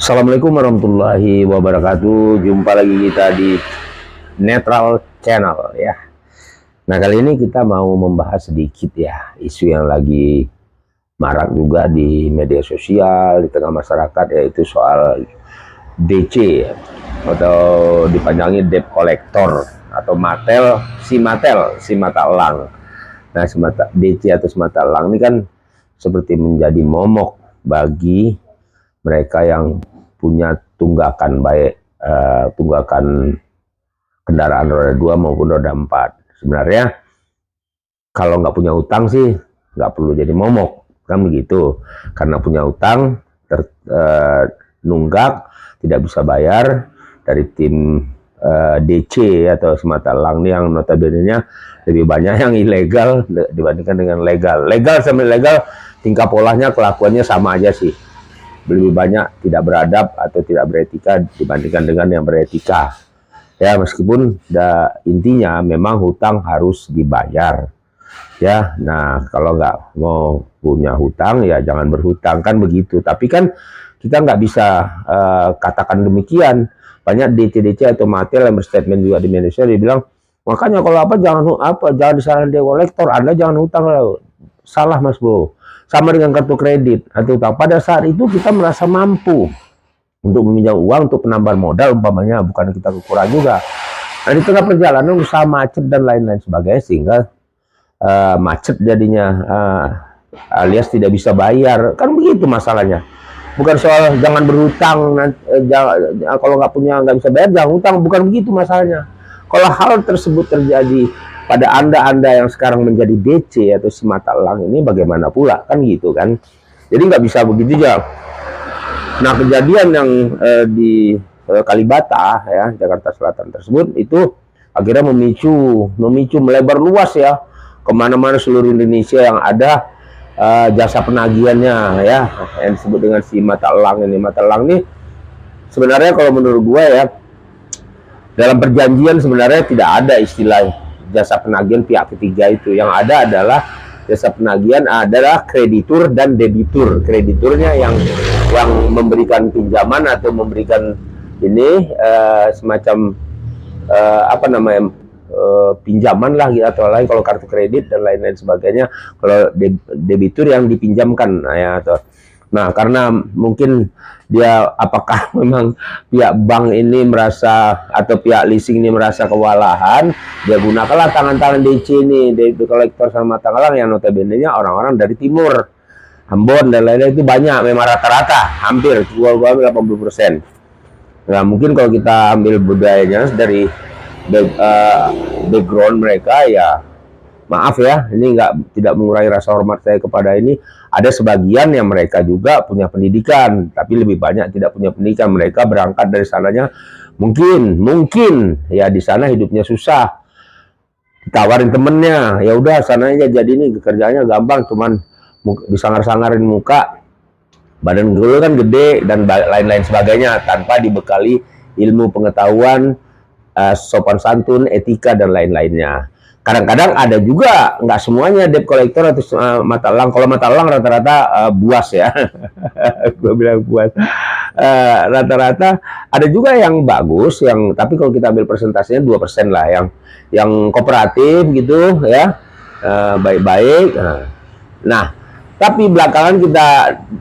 Assalamualaikum warahmatullahi wabarakatuh. Jumpa lagi kita di Netral Channel ya. Nah, kali ini kita mau membahas sedikit ya isu yang lagi marak juga di media sosial di tengah masyarakat, yaitu soal DC atau dipanjangi debt collector atau si mata elang. Nah, DC atau si mata elang ini kan seperti menjadi momok bagi mereka yang punya tunggakan, baik tunggakan kendaraan roda 2 maupun roda 4. Sebenarnya kalau nggak punya utang sih nggak perlu jadi momok, kan begitu. Karena punya utang, nunggak, tidak bisa bayar dari tim DC atau semata elang ini, yang notabene-nya lebih banyak yang ilegal dibandingkan dengan legal. Legal sama ilegal tingkah polanya, kelakuannya sama aja sih. Lebih banyak tidak beradab atau tidak beretika dibandingkan dengan yang beretika. Ya, meskipun intinya memang hutang harus dibayar. Ya, nah kalau nggak mau punya hutang ya jangan berhutang, kan begitu. Tapi kan kita nggak bisa katakan demikian. Banyak DC atau Matel yang berstatement juga di Indonesia, dia bilang makanya kalau jangan disalahin dia kolektor, Anda jangan hutang. Salah Mas Bro. Sama dengan kartu kredit atau utang. Pada saat itu kita merasa mampu untuk meminjam uang untuk penambahan modal umpamanya, bukan kita kekurangan juga. Nah, di tengah perjalanan usaha macet dan lain-lain sebagainya, sehingga macet jadinya, alias tidak bisa bayar, kan begitu masalahnya. Bukan soal jangan berhutang, kalau nggak bisa bayar jangan hutang, bukan begitu masalahnya. Kalau hal tersebut terjadi pada Anda yang sekarang menjadi DC atau si mata elang ini, bagaimana pula, kan gitu kan. Jadi nggak bisa begitu ya. Nah, kejadian yang di Kalibata ya, Jakarta Selatan tersebut itu akhirnya memicu melebar luas ya, kemana-mana seluruh Indonesia yang ada jasa penagihannya ya, yang disebut dengan si mata elang ini. Mata elang ini sebenarnya kalau menurut gua ya, dalam perjanjian sebenarnya tidak ada istilah jasa penagihan pihak ketiga itu. Yang ada adalah jasa penagihan adalah kreditur dan debitur. Krediturnya yang memberikan pinjaman atau memberikan ini semacam pinjaman lah gitu, atau lain kalau kartu kredit dan lain-lain sebagainya. Kalau debitur yang dipinjamkan ya, nah karena mungkin dia, apakah memang pihak bank ini merasa atau pihak leasing ini merasa kewalahan, dia gunakanlah tangan-tangan DC ini, debt collector sama mata elang, yang notabene-nya orang-orang dari timur, Ambon dan lain-lain itu banyak, memang rata-rata hampir 80%. Nah, mungkin kalau kita ambil budayanya dari background mereka ya, maaf ya, ini tidak mengurangi rasa hormat saya kepada ini. Ada sebagian yang mereka juga punya pendidikan, tapi lebih banyak tidak punya pendidikan. Mereka berangkat dari sananya mungkin ya di sana hidupnya susah. Ditawarin temennya, ya udah sananya jadi ini kerjanya gampang, cuman disangar-sangarin muka, badan gue kan gede dan lain-lain sebagainya, tanpa dibekali ilmu pengetahuan, sopan santun, etika dan lain-lainnya. Kadang-kadang ada juga, nggak semuanya debt collector atau mata elang. Kalau mata elang rata-rata buas ya. Gue bilang buas. Rata-rata ada juga yang bagus, tapi kalau kita ambil persentasenya 2% lah, yang kooperatif gitu ya, baik-baik. Nah, tapi belakangan kita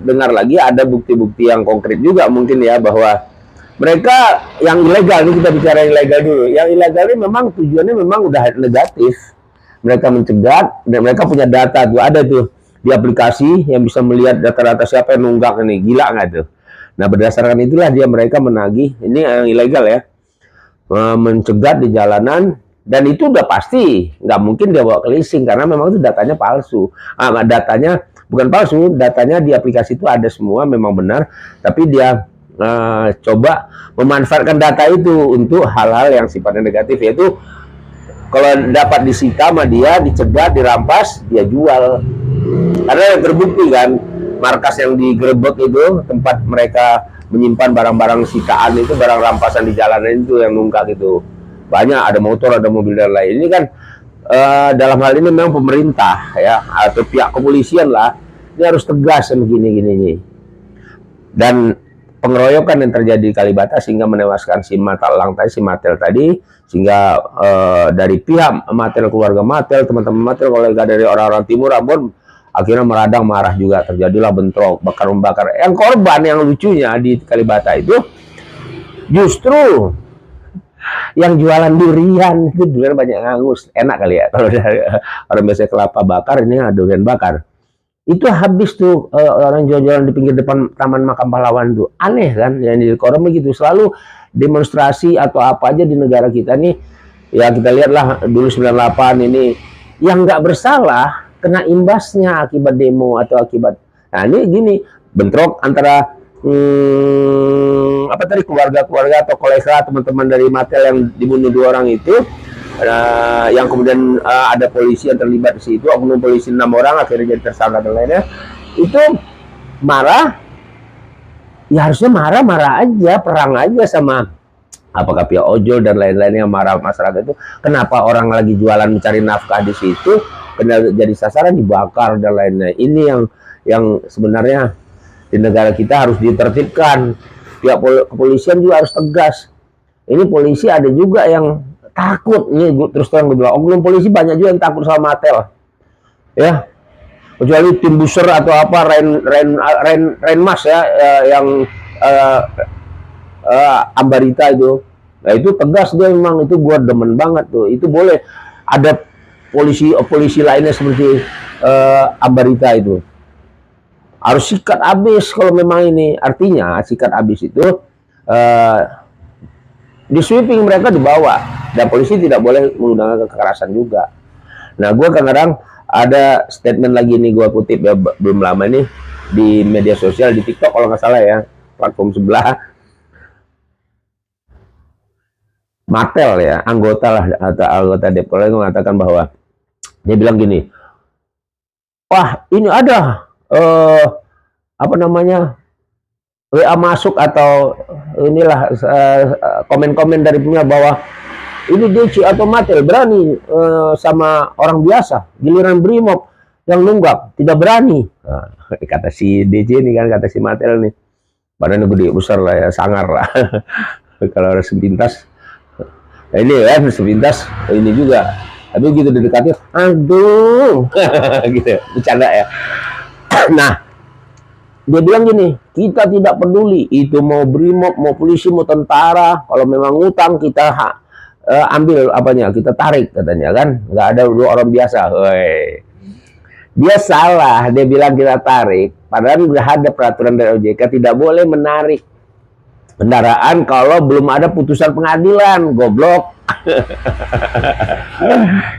dengar lagi ada bukti-bukti yang konkret juga mungkin ya, bahwa mereka yang ilegal, ini kita bicara ilegal dulu. Yang ilegal ini memang tujuannya memang udah negatif. Mereka mencegat, dan mereka punya data tuh, ada tuh di aplikasi yang bisa melihat data-data siapa yang nunggak ini, gila nggak tuh? Nah, berdasarkan itulah mereka menagih, ini yang ilegal ya, mencegat di jalanan, dan itu udah pasti nggak mungkin dia bawa ke leasing karena memang itu datanya palsu. Datanya bukan palsu, datanya di aplikasi itu ada semua, memang benar, tapi dia coba memanfaatkan data itu untuk hal-hal yang sifatnya negatif, yaitu kalau dapat disita sama dia, dicegat, dirampas, dia jual. Karena yang terbukti kan, markas yang digerebek itu, tempat mereka menyimpan barang-barang sitaan itu, barang rampasan di jalanan itu yang nunggak itu banyak, ada motor, ada mobil dan lain. Ini kan dalam hal ini memang pemerintah ya, atau pihak kepolisian lah, ini harus tegas begini-gini. Dan pengeroyokan yang terjadi di Kalibata sehingga menewaskan si Matel tadi, sehingga dari pihak Matel, keluarga Matel, teman-teman Matel, kolega dari orang-orang Timur Ambon akhirnya meradang, marah juga, terjadilah bentrok, bakar-membakar. Yang korban yang lucunya di Kalibata itu justru yang jualan durian. Itu durian banyak ngangus, enak kali ya kalau orang biasa kelapa bakar, ini durian bakar. Itu habis tuh orang jual-jualan di pinggir depan Taman Makam Pahlawan tuh. Aneh kan, yang di Korea begitu, selalu demonstrasi atau apa aja di negara kita nih. Ya kita lihatlah dulu 98 ini, yang nggak bersalah kena imbasnya akibat demo atau akibat. Nah ini gini, bentrok antara apa tadi, keluarga-keluarga atau kolega teman-teman dari Matel yang dibunuh 2 orang itu, yang kemudian ada polisi yang terlibat di situ, oknum polisi 6 orang akhirnya jadi tersangka dan lainnya. Itu marah, ya harusnya marah aja, perang aja sama apakah pihak ojol dan lain-lain yang marah masyarakat itu. Kenapa orang lagi jualan mencari nafkah di situ kena jadi sasaran, dibakar dan lain-lain. Ini yang sebenarnya di negara kita harus ditertibkan. Pihak kepolisian juga harus tegas. Ini polisi ada juga yang takut. Ini terus terang gue bilang, oknum polisi banyak juga yang takut sama Matel. Ya, kecuali tim buser atau apa, Renmas ya, yang Ambarita itu. Nah itu tegas dia memang, itu gua demen banget tuh. Itu boleh ada polisi lainnya seperti Ambarita itu. Harus sikat habis kalau memang ini. Artinya sikat habis itu di sweeping mereka dibawa, dan polisi tidak boleh menggunakan kekerasan juga. Nah gue kadang-kadang ada statement lagi nih, gue kutip ya belum lama ini di media sosial, di TikTok kalau nggak salah ya, platform sebelah, Matel ya, anggota lah atau anggota Depol yang mengatakan bahwa dia bilang gini, wah ini ada apa namanya, WA masuk atau inilah komen-komen dari punya bahwa ini DC atau Matel berani sama orang biasa, giliran Brimob yang nunggak tidak berani. Nah, kata si DC ini kan, kata si Matel nih, badannya gede besar lah ya, sangar lah. Kalau ada sepintas, nah ini ya sepintas ini juga, tapi gitu didekatin, aduh, gitu, bercanda ya. Nah, dia bilang gini, kita tidak peduli itu mau Brimob, mau polisi, mau tentara, kalau memang ngutang kita ambil apanya, kita tarik katanya kan, nggak ada dua orang biasa. Woi, dia salah, dia bilang kita tarik, padahal udah ada peraturan dari OJK tidak boleh menarik kendaraan kalau belum ada putusan pengadilan, goblok.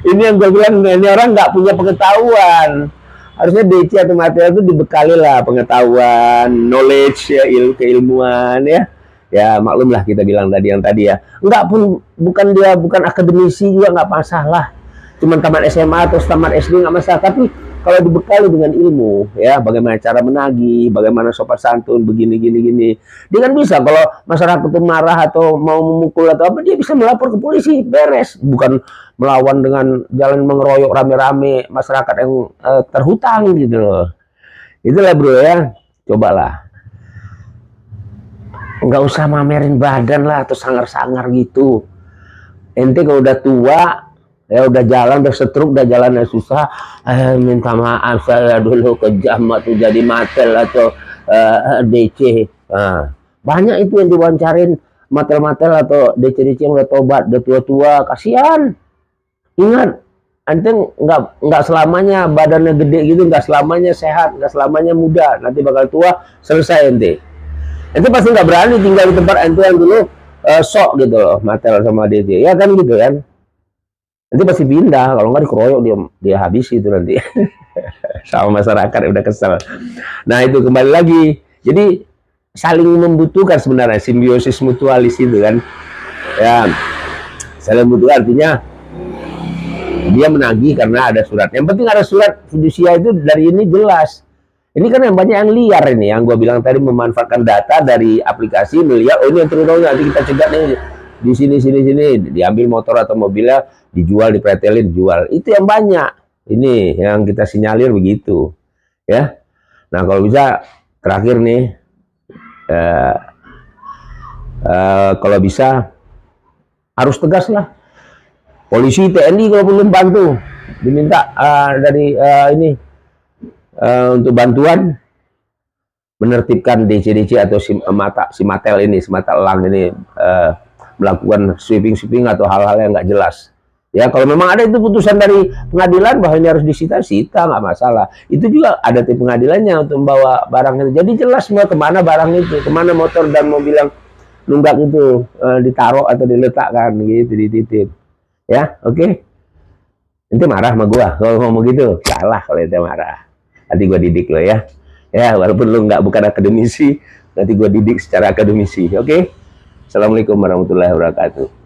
Ini yang gue bilang, ini orang nggak punya pengetahuan. Harusnya DC atau Matel itu dibekali lah pengetahuan, knowledge ya, keilmuan ya. Ya maklum lah kita bilang tadi yang tadi ya. Enggak pun, bukan akademisi juga nggak masalah. Cuman tamat SMA atau tamat SD nggak masalah. Tapi kalau dibekali dengan ilmu ya, bagaimana cara menagih, bagaimana sopan santun, begini gini. Dia kan bisa, kalau masyarakat itu marah atau mau memukul atau apa, dia bisa melapor ke polisi, beres. Bukan melawan dengan jalan mengeroyok rame-rame masyarakat yang terhutang gitu loh. Itulah bro ya, cobalah. Nggak usah mamerin badan lah atau sangar-sangar gitu. Ente kalau udah tua, ya udah jalan, udah setruk, udah jalannya susah, minta maaf saya dulu kejam atau jadi Matel atau DC. Nah, banyak itu yang diwawancarin Matel-Matel atau DC-DC yang udah tobat, udah tua-tua, kasihan. Ingat, ente nggak selamanya badannya gede gitu, nggak selamanya sehat, nggak selamanya muda. Nanti bakal tua, selesai ente. Ente pasti nggak berani tinggal di tempat ente yang dulu sok gitu loh, Matel sama DC. Ya kan gitu kan. Nanti pasti pindah, kalau nggak dikeroyok dia habis itu nanti. Sama masyarakat udah kesel. Nah itu kembali lagi. Jadi saling membutuhkan sebenarnya, simbiosis mutualis itu kan. Ya, saling membutuhkan artinya dia menagih karena ada surat. Yang penting ada surat fidusia itu dari ini jelas. Ini kan yang banyak yang liar ini, yang gue bilang tadi, memanfaatkan data dari aplikasi, melihat oh ini yang terus nanti kita cegat nih di sini diambil motor atau mobilnya, dijual, dipretelin, dijual. Itu yang banyak. Ini yang kita sinyalir begitu, ya. Nah kalau bisa terakhir nih, Kalau bisa harus tegas lah. Polisi, TNI kalau belum bantu, diminta dari ini untuk bantuan menertibkan DC-DC atau Simatel ini, Simatelang ini melakukan sweeping atau hal-hal yang nggak jelas. Ya, kalau memang ada itu putusan dari pengadilan bahwa ini harus disita-sita, nggak masalah. Itu juga ada di pengadilannya untuk membawa barang itu. Jadi jelas semua kemana barang itu, kemana motor dan mobil yang nunggak itu ditaruh atau diletakkan gitu, dititip. Ya, oke. Nanti marah sama gua kalau ngomong gitu. Salah kalau itu marah. Nanti gua didik lo ya. Ya, walaupun lo bukan akademisi, nanti gua didik secara akademisi. Oke. Assalamualaikum warahmatullahi wabarakatuh.